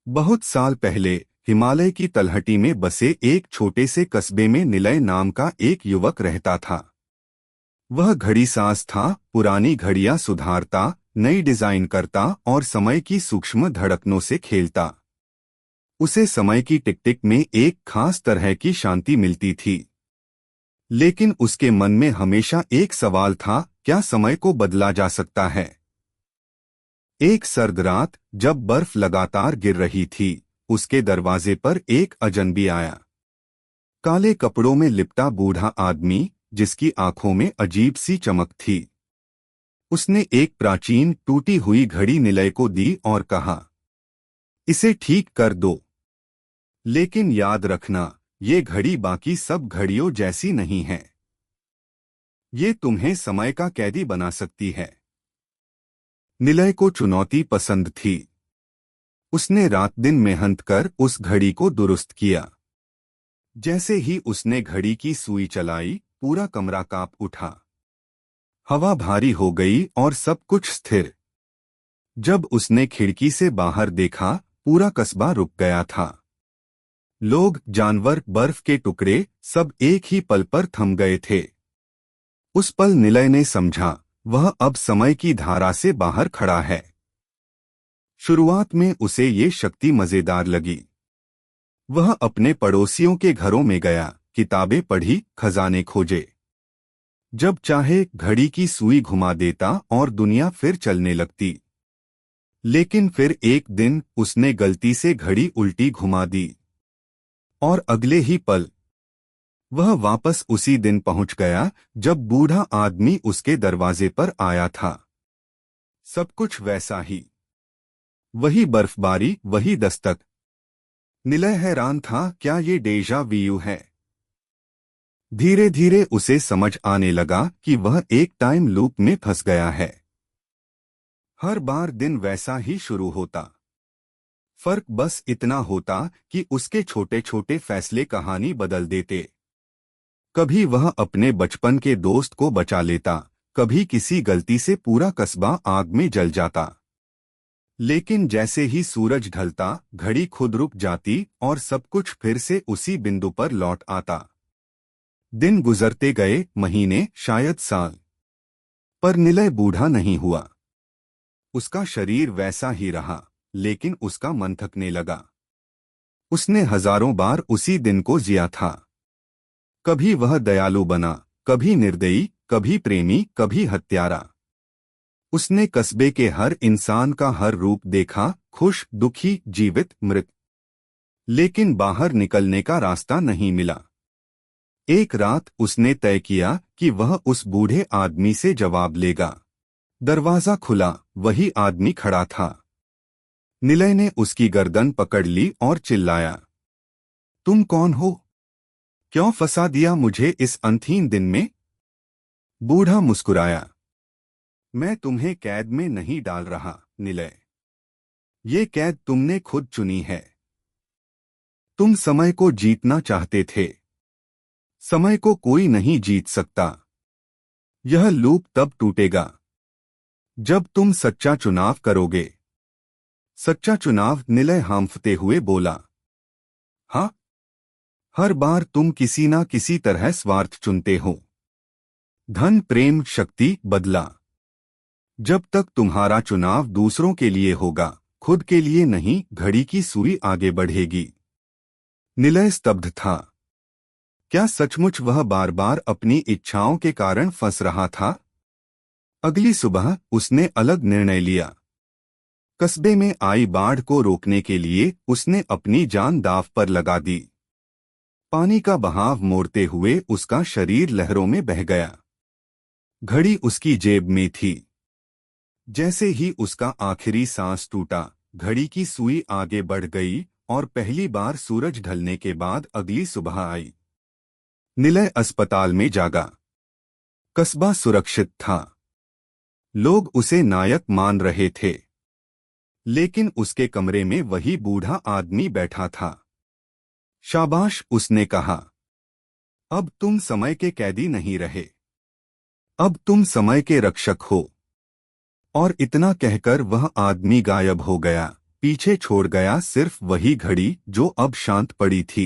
बहुत साल पहले हिमालय की तलहटी में बसे एक छोटे से कस्बे में निलय नाम का एक युवक रहता था। वह घड़ीसाज था, पुरानी घड़ियां सुधारता, नई डिजाइन करता और समय की सूक्ष्म धड़कनों से खेलता। उसे समय की टिक टिक में एक खास तरह की शांति मिलती थी। लेकिन उसके मन में हमेशा एक सवाल था, क्या समय को बदला जा सकता है? एक सर्द रात जब बर्फ लगातार गिर रही थी, उसके दरवाजे पर एक अजनबी आया। काले कपड़ों में लिपटा बूढ़ा आदमी, जिसकी आंखों में अजीब सी चमक थी। उसने एक प्राचीन टूटी हुई घड़ी निलय को दी और कहा, इसे ठीक कर दो। लेकिन याद रखना, ये घड़ी बाकी सब घड़ियों जैसी नहीं है। ये तुम्हें समय का कैदी बना सकती है। निलय को चुनौती पसंद थी। उसने रात दिन मेहनत कर उस घड़ी को दुरुस्त किया। जैसे ही उसने घड़ी की सुई चलाई, पूरा कमरा कांप उठा। हवा भारी हो गई और सब कुछ स्थिर। जब उसने खिड़की से बाहर देखा, पूरा कस्बा रुक गया था। लोग, जानवर, बर्फ के टुकड़े, सब एक ही पल पर थम गए थे। उस पल निलय ने समझा, वह अब समय की धारा से बाहर खड़ा है। शुरुआत में उसे ये शक्ति मजेदार लगी। वह अपने पड़ोसियों के घरों में गया, किताबें पढ़ी, खजाने खोजे। जब चाहे घड़ी की सुई घुमा देता और दुनिया फिर चलने लगती। लेकिन फिर एक दिन उसने गलती से घड़ी उल्टी घुमा दी। और अगले ही पल वह वापस उसी दिन पहुंच गया जब बूढ़ा आदमी उसके दरवाजे पर आया था। सब कुछ वैसा ही। वही बर्फबारी, वही दस्तक। निलय हैरान था, क्या ये डेजा वीयू है? धीरे धीरे उसे समझ आने लगा कि वह एक टाइम लूप में फंस गया है। हर बार दिन वैसा ही शुरू होता। फर्क बस इतना होता कि उसके छोटे छोटे फैसले कहानी बदल देते। कभी वह अपने बचपन के दोस्त को बचा लेता, कभी किसी गलती से पूरा कस्बा आग में जल जाता। लेकिन जैसे ही सूरज ढलता, घड़ी खुद रुक जाती और सब कुछ फिर से उसी बिंदु पर लौट आता। दिन गुजरते गए, महीने, शायद साल। पर निलय बूढ़ा नहीं हुआ। उसका शरीर वैसा ही रहा, लेकिन उसका मन थकने लगा। उसने हजारों बार उसी दिन को जिया था। कभी वह दयालु बना, कभी निर्दयी, कभी प्रेमी, कभी हत्यारा। उसने कस्बे के हर इंसान का हर रूप देखा, खुश, दुखी, जीवित, मृत। लेकिन बाहर निकलने का रास्ता नहीं मिला। एक रात उसने तय किया कि वह उस बूढ़े आदमी से जवाब लेगा। दरवाजा खुला, वही आदमी खड़ा था। निलय ने उसकी गर्दन पकड़ ली और चिल्लाया, तुम कौन हो? क्यों फंसा दिया मुझे इस अंतहीन दिन में? बूढ़ा मुस्कुराया, मैं तुम्हें कैद में नहीं डाल रहा, निलय। ये कैद तुमने खुद चुनी है। तुम समय को जीतना चाहते थे। समय को कोई नहीं जीत सकता। यह लूप तब टूटेगा जब तुम सच्चा चुनाव करोगे। सच्चा चुनाव, निलय हांफते हुए बोला। हाँ, हर बार तुम किसी ना किसी तरह स्वार्थ चुनते हो। धन, प्रेम, शक्ति, बदला। जब तक तुम्हारा चुनाव दूसरों के लिए होगा, खुद के लिए नहीं, घड़ी की सुई आगे बढ़ेगी। निलय स्तब्ध था। क्या सचमुच वह बार बार अपनी इच्छाओं के कारण फंस रहा था? अगली सुबह उसने अलग निर्णय लिया। कस्बे में आई बाढ़ को रोकने के लिए उसने अपनी जान दांव पर लगा दी। पानी का बहाव मोड़ते हुए उसका शरीर लहरों में बह गया। घड़ी उसकी जेब में थी। जैसे ही उसका आखिरी सांस टूटा, घड़ी की सुई आगे बढ़ गई और पहली बार सूरज ढलने के बाद अगली सुबह आई। निलय अस्पताल में जागा। कस्बा सुरक्षित था। लोग उसे नायक मान रहे थे। लेकिन उसके कमरे में वही बूढ़ा आदमी बैठा था। शाबाश, उसने कहा। अब तुम समय के कैदी नहीं रहे। अब तुम समय के रक्षक हो। और इतना कहकर वह आदमी गायब हो गया। पीछे छोड़ गया सिर्फ वही घड़ी जो अब शांत पड़ी थी।